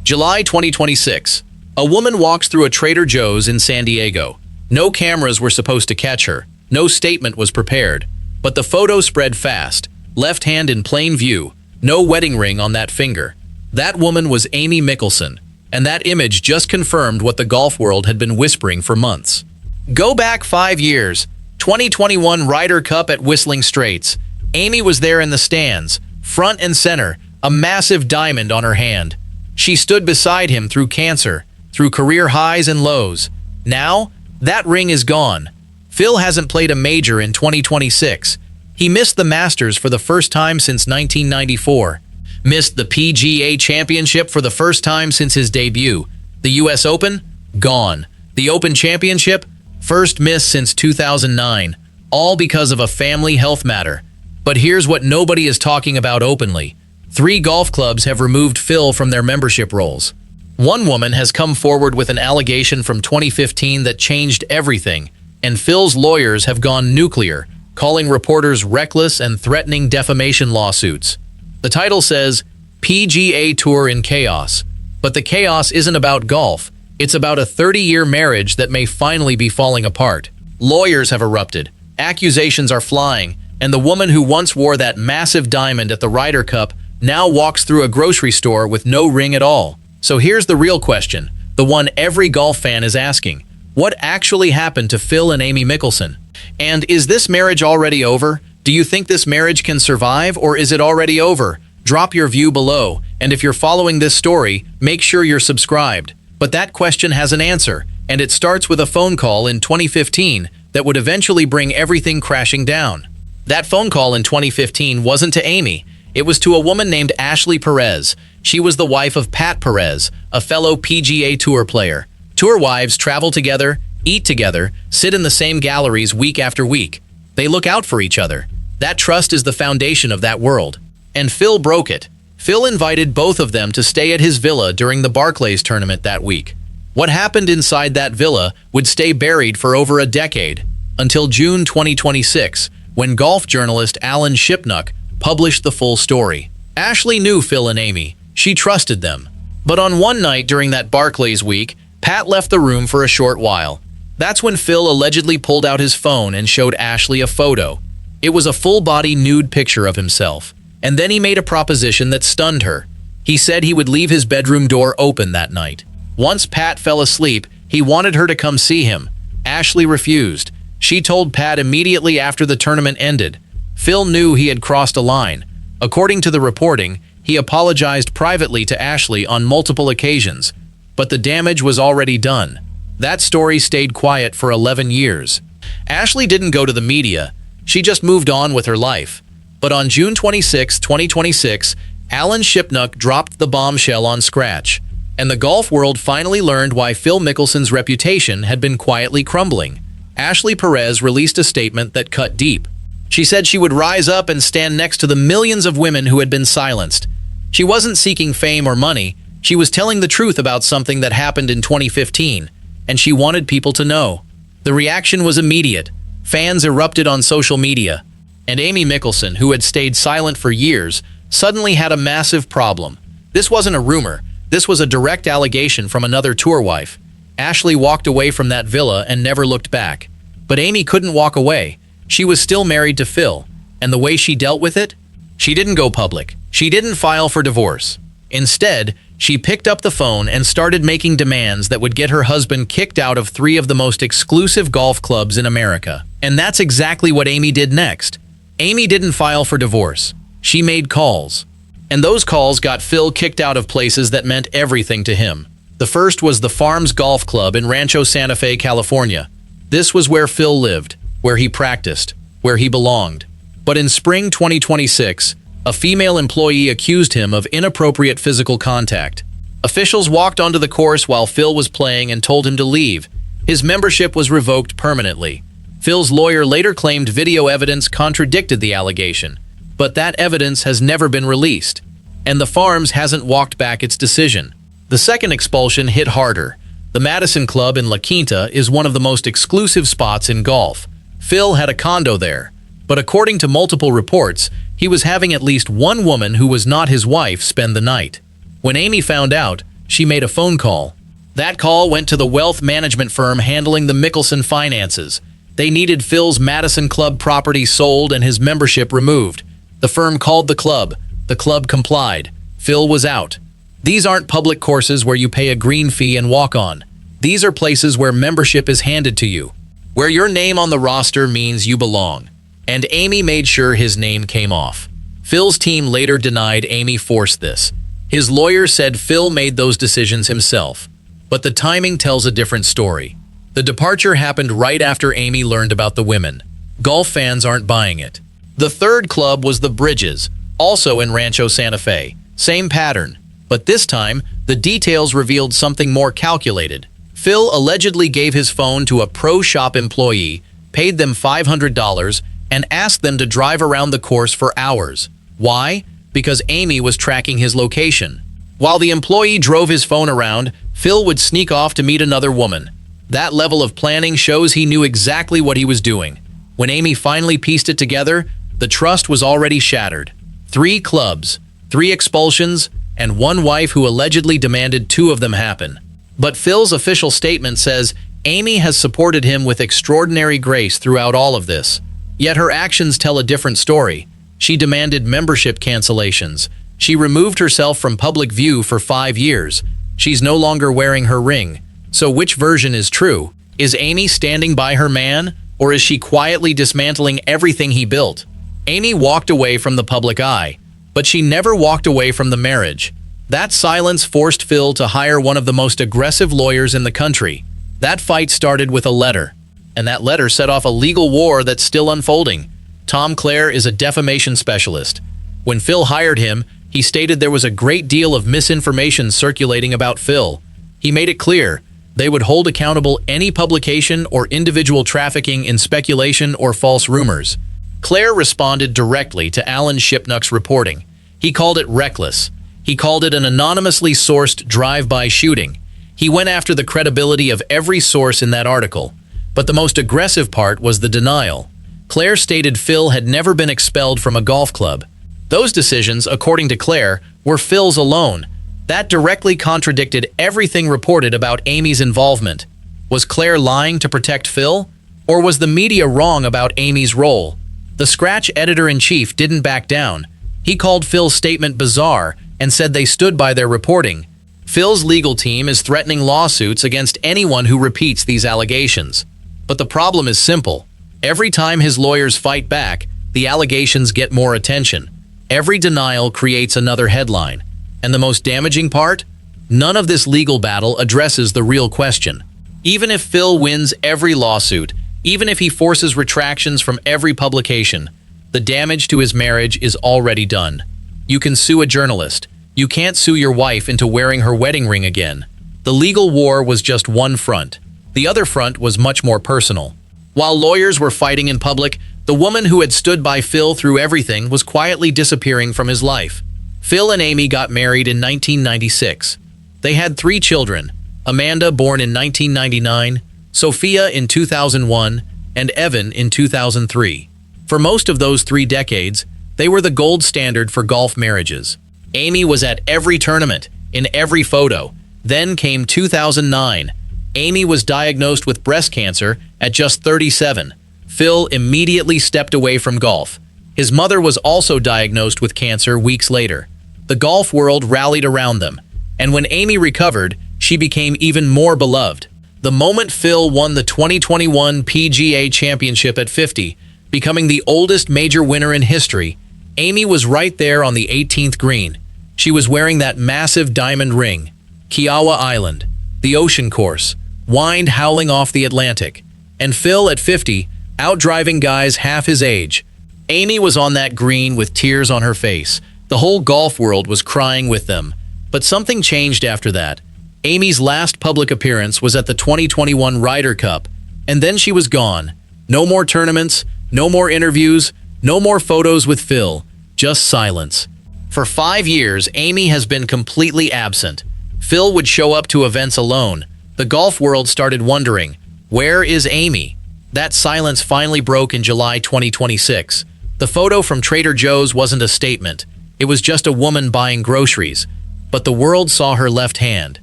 July 2026. A woman walks through a Trader Joe's in San Diego. No cameras were supposed to catch her. No statement was prepared. But the photo spread fast. Left hand in plain view. No wedding ring on that finger. That woman was Amy Mickelson. And that image just confirmed what the golf world had been whispering for months. Go back 5 years. 2021 Ryder Cup at Whistling Straits. Amy was there in the stands, front and center, a massive diamond on her hand. She stood beside him through cancer, through career highs and lows. Now, that ring is gone. Phil hasn't played a major in 2026. He missed the Masters for the first time since 1994. Missed the PGA Championship for the first time since his debut. The US Open? Gone. The Open Championship? First miss since 2009. All because of a family health matter. But here's what nobody is talking about openly. 3 golf clubs have removed Phil from their membership rolls. One woman has come forward with an allegation from 2015 that changed everything, and Phil's lawyers have gone nuclear, calling reporters reckless and threatening defamation lawsuits. The title says, PGA Tour in Chaos. But the chaos isn't about golf. It's about a 30-year marriage that may finally be falling apart. Lawyers have erupted. Accusations are flying. And the woman who once wore that massive diamond at the Ryder Cup now walks through a grocery store with no ring at all. So here's the real question, the one every golf fan is asking. What actually happened to Phil and Amy Mickelson? And is this marriage already over? Do you think this marriage can survive, or is it already over? Drop your view below, and if you're following this story, make sure you're subscribed. But that question has an answer, and it starts with a phone call in 2015 that would eventually bring everything crashing down. That phone call in 2015 wasn't to Amy. It was to a woman named Ashley Perez. She was the wife of Pat Perez, a fellow PGA Tour player. Tour wives travel together, eat together, sit in the same galleries week after week. They look out for each other. That trust is the foundation of that world. And Phil broke it. Phil invited both of them to stay at his villa during the Barclays tournament that week. What happened inside that villa would stay buried for over a decade, until June 2026, when golf journalist Alan Shipnuck published the full story. Ashley knew Phil and Amy. She trusted them. But on one night during that Barclays week, Pat left the room for a short while. That's when Phil allegedly pulled out his phone and showed Ashley a photo. It was a full-body nude picture of himself. And then he made a proposition that stunned her. He said he would leave his bedroom door open that night. Once Pat fell asleep, he wanted her to come see him. Ashley refused. She told Pat immediately after the tournament ended. Phil knew he had crossed a line. According to the reporting, he apologized privately to Ashley on multiple occasions. But the damage was already done. That story stayed quiet for 11 years. Ashley didn't go to the media. She just moved on with her life. But on June 26, 2026, Alan Shipnuck dropped the bombshell on Scratch. And the golf world finally learned why Phil Mickelson's reputation had been quietly crumbling. Ashley Perez released a statement that cut deep. She said she would rise up and stand next to the millions of women who had been silenced. She wasn't seeking fame or money. She was telling the truth about something that happened in 2015, and she wanted people to know. The reaction was immediate. Fans erupted on social media. And Amy Mickelson, who had stayed silent for years, suddenly had a massive problem. This wasn't a rumor. This was a direct allegation from another tour wife. Ashley walked away from that villa and never looked back. But Amy couldn't walk away. She was still married to Phil. And the way she dealt with it? She didn't go public. She didn't file for divorce. Instead, she picked up the phone and started making demands that would get her husband kicked out of 3 of the most exclusive golf clubs in America. And that's exactly what Amy did next. Amy didn't file for divorce. She made calls. And those calls got Phil kicked out of places that meant everything to him. The first was the Farms Golf Club in Rancho Santa Fe, California. This was where Phil lived, where he practiced, where he belonged. But in spring 2026, a female employee accused him of inappropriate physical contact. Officials walked onto the course while Phil was playing and told him to leave. His membership was revoked permanently. Phil's lawyer later claimed video evidence contradicted the allegation, but that evidence has never been released, and the Farms hasn't walked back its decision. The second expulsion hit harder. The Madison Club in La Quinta is one of the most exclusive spots in golf. Phil had a condo there, but according to multiple reports, he was having at least one woman who was not his wife spend the night. When Amy found out, She made a phone call. That call went to the wealth management firm handling the Mickelson finances. They needed Phil's Madison Club property sold and his membership removed. The firm called the club. The club complied. Phil was out. These aren't public courses where you pay a green fee and walk on. These are places where membership is handed to you, where your name on the roster means you belong. And Amy made sure his name came off. Phil's team later denied Amy forced this. His lawyer said Phil made those decisions himself. But the timing tells a different story. The departure happened right after Amy learned about the women. Golf fans aren't buying it. The third club was the Bridges, also in Rancho Santa Fe. Same pattern. But this time, the details revealed something more calculated. Phil allegedly gave his phone to a pro shop employee, paid them $500, and asked them to drive around the course for hours. Why? Because Amy was tracking his location. While the employee drove his phone around, Phil would sneak off to meet another woman. That level of planning shows he knew exactly what he was doing. When Amy finally pieced it together, the trust was already shattered. 3 clubs, 3 expulsions, and 1 wife who allegedly demanded 2 of them happen. But Phil's official statement says Amy has supported him with extraordinary grace throughout all of this. Yet her actions tell a different story. She demanded membership cancellations. She removed herself from public view for 5 years. She's no longer wearing her ring. So which version is true? Is Amy standing by her man, or is she quietly dismantling everything he built? Amy walked away from the public eye, but she never walked away from the marriage. That silence forced Phil to hire one of the most aggressive lawyers in the country. That fight started with a letter, and that letter set off a legal war that's still unfolding. Tom Clare is a defamation specialist. When Phil hired him, he stated there was a great deal of misinformation circulating about Phil. He made it clear they would hold accountable any publication or individual trafficking in speculation or false rumors. Clare responded directly to Alan Shipnuck's reporting. He called it reckless. He called it an anonymously sourced drive-by shooting. He went after the credibility of every source in that article. But the most aggressive part was the denial. Clare stated Phil had never been expelled from a golf club. Those decisions, according to Clare, were Phil's alone. That directly contradicted everything reported about Amy's involvement. Was Clare lying to protect Phil? Or was the media wrong about Amy's role? The Scratch editor-in-chief didn't back down. He called Phil's statement bizarre and said they stood by their reporting. Phil's legal team is threatening lawsuits against anyone who repeats these allegations. But the problem is simple. Every time his lawyers fight back, the allegations get more attention. Every denial creates another headline. And the most damaging part? None of this legal battle addresses the real question. Even if Phil wins every lawsuit, even if he forces retractions from every publication, the damage to his marriage is already done. You can sue a journalist. You can't sue your wife into wearing her wedding ring again. The legal war was just one front. The other front was much more personal. While lawyers were fighting in public, the woman who had stood by Phil through everything was quietly disappearing from his life. Phil and Amy got married in 1996. They had 3 children, Amanda, born in 1999, Sophia in 2001, and Evan in 2003. For most of those 3 decades, they were the gold standard for golf marriages. Amy was at every tournament, in every photo. Then came 2009. Amy was diagnosed with breast cancer at just 37. Phil immediately stepped away from golf. His mother was also diagnosed with cancer weeks later. The golf world rallied around them, and when Amy recovered, she became even more beloved. The moment Phil won the 2021 PGA Championship at 50, becoming the oldest major winner in history, Amy was right there on the 18th green. She was wearing that massive diamond ring. Kiowa Island, the ocean course, wind howling off the Atlantic. And Phil at 50, outdriving guys half his age. Amy was on that green with tears on her face. The whole golf world was crying with them. But something changed after that. Amy's last public appearance was at the 2021 Ryder Cup, and then she was gone. No more tournaments, no more interviews, no more photos with Phil, just silence. For 5 years, Amy has been completely absent. Phil would show up to events alone. The golf world started wondering, where is Amy? That silence finally broke in July 2026. The photo from Trader Joe's wasn't a statement. It was just a woman buying groceries. but the world saw her left hand.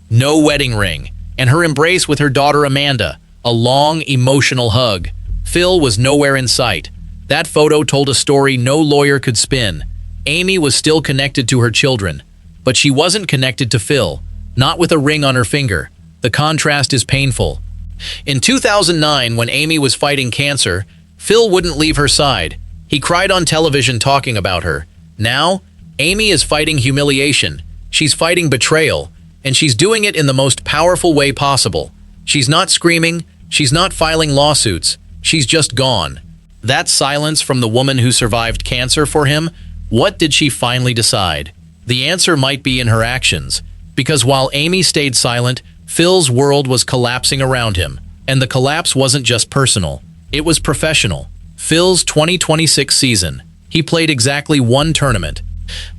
No wedding ring, and her embrace with her daughter Amanda, a long, emotional hug. Phil was nowhere in sight. That photo told a story no lawyer could spin. Amy was still connected to her children, but she wasn't connected to Phil, not with a ring on her finger. The contrast is painful. In 2009, when Amy was fighting cancer, Phil wouldn't leave her side. He cried on television talking about her. Now, Amy is fighting humiliation. She's fighting betrayal, and she's doing it in the most powerful way possible. She's not screaming, she's not filing lawsuits, she's just gone. That silence from the woman who survived cancer for him, what did she finally decide? The answer might be in her actions, because while Amy stayed silent, Phil's world was collapsing around him. And the collapse wasn't just personal, it was professional. Phil's 2026 season, he played exactly one tournament,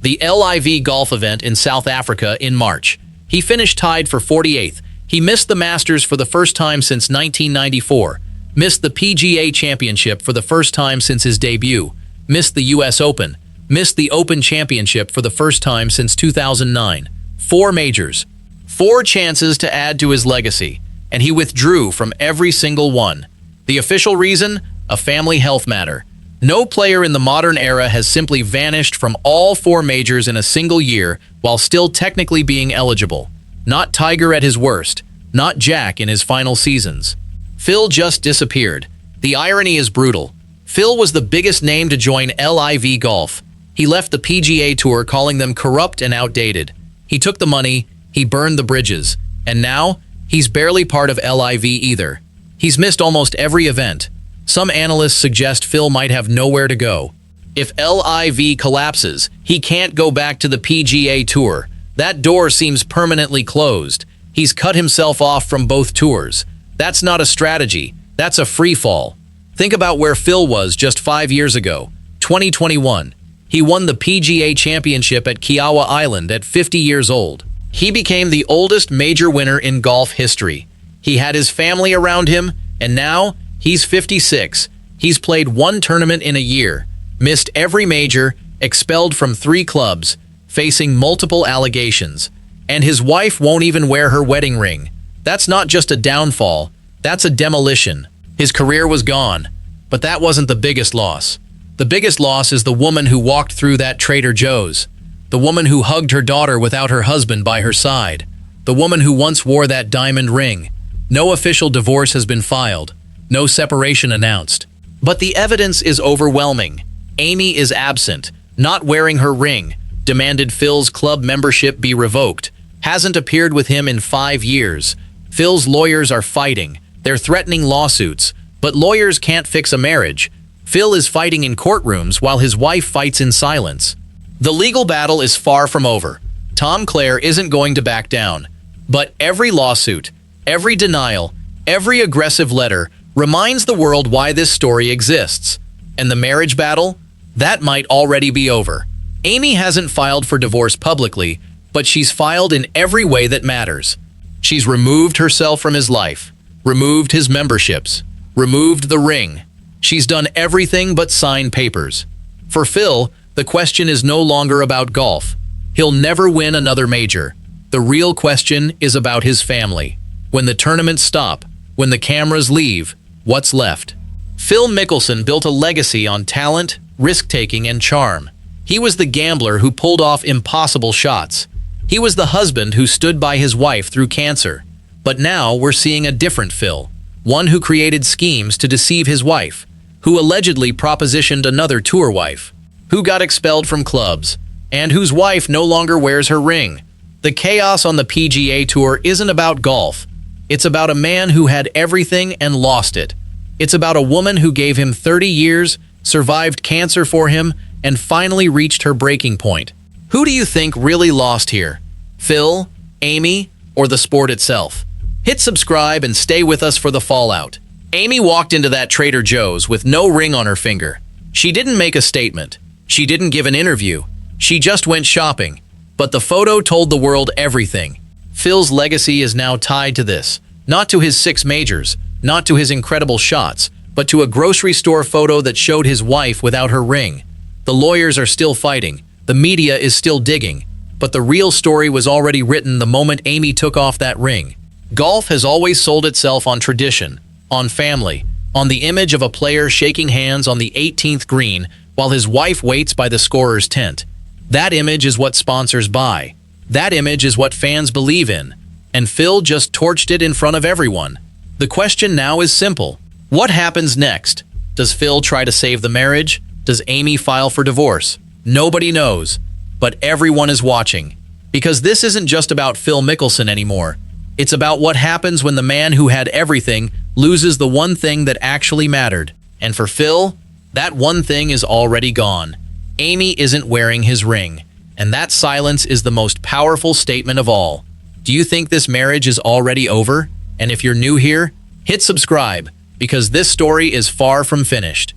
the LIV golf event in South Africa in March. He finished tied for 48th. He missed the Masters for the first time since 1994, missed the PGA Championship for the first time since his debut, missed the US Open, missed the Open Championship for the first time since 2009. 4 majors, 4 chances to add to his legacy, and he withdrew from every single one. The official reason? A family health matter. No player in the modern era has simply vanished from all 4 majors in a single year while still technically being eligible. Not Tiger at his worst, not Jack in his final seasons. Phil just disappeared. The irony is brutal. Phil was the biggest name to join LIV Golf. He left the PGA Tour calling them corrupt and outdated. He took the money, he burned the bridges, and now he's barely part of LIV either. He's missed almost every event. Some analysts suggest Phil might have nowhere to go. If LIV collapses, he can't go back to the PGA Tour. That door seems permanently closed. He's cut himself off from both tours. That's not a strategy, that's a free fall. Think about where Phil was just 5 years ago, 2021. He won the PGA Championship at Kiawa Island at 50 years old. He became the oldest major winner in golf history. He had his family around him, and now he's 56. He's played 1 tournament in a year, missed every major, expelled from 3 clubs, facing multiple allegations, and his wife won't even wear her wedding ring. That's not just a downfall, that's a demolition. His career was gone, but that wasn't the biggest loss. The biggest loss is the woman who walked through that Trader Joe's, the woman who hugged her daughter without her husband by her side, the woman who once wore that diamond ring. No official divorce has been filed, no separation announced. But the evidence is overwhelming. Amy is absent, not wearing her ring, demanded Phil's club membership be revoked, hasn't appeared with him in 5 years. Phil's lawyers are fighting. They're threatening lawsuits, but lawyers can't fix a marriage. Phil is fighting in courtrooms while his wife fights in silence. The legal battle is far from over. Tom Clare isn't going to back down. But every lawsuit, every denial, every aggressive letter reminds the world why this story exists. And the marriage battle? That might already be over. Amy hasn't filed for divorce publicly, but she's filed in every way that matters. She's removed herself from his life, removed his memberships, removed the ring. She's done everything but sign papers. For Phil, the question is no longer about golf. He'll never win another major. The real question is about his family. When the tournaments stop, when the cameras leave, what's left? Phil Mickelson built a legacy on talent, risk-taking, and charm. He was the gambler who pulled off impossible shots. He was the husband who stood by his wife through cancer. But now we're seeing a different Phil, one who created schemes to deceive his wife, who allegedly propositioned another tour wife, who got expelled from clubs, and whose wife no longer wears her ring. The chaos on the PGA Tour isn't about golf. It's about a man who had everything and lost it. It's about a woman who gave him 30 years, survived cancer for him, and finally reached her breaking point. Who do you think really lost here? Phil, Amy, or the sport itself? Hit subscribe and stay with us for the fallout. Amy walked into that Trader Joe's with no ring on her finger. She didn't make a statement. She didn't give an interview. She just went shopping. But the photo told the world everything. Phil's legacy is now tied to this. Not to his 6 majors, not to his incredible shots, but to a grocery store photo that showed his wife without her ring. The lawyers are still fighting. The media is still digging. But the real story was already written the moment Amy took off that ring. Golf has always sold itself on tradition, on family, on the image of a player shaking hands on the 18th green while his wife waits by the scorer's tent. That image is what sponsors buy. That image is what fans believe in. And Phil just torched it in front of everyone. The question now is simple. What happens next? Does Phil try to save the marriage? Does Amy file for divorce? Nobody knows, but everyone is watching. Because this isn't just about Phil Mickelson anymore. It's about what happens when the man who had everything loses the one thing that actually mattered. And for Phil, that one thing is already gone. Amy isn't wearing his ring. And that silence is the most powerful statement of all. Do you think this marriage is already over? And if you're new here, hit subscribe, because this story is far from finished.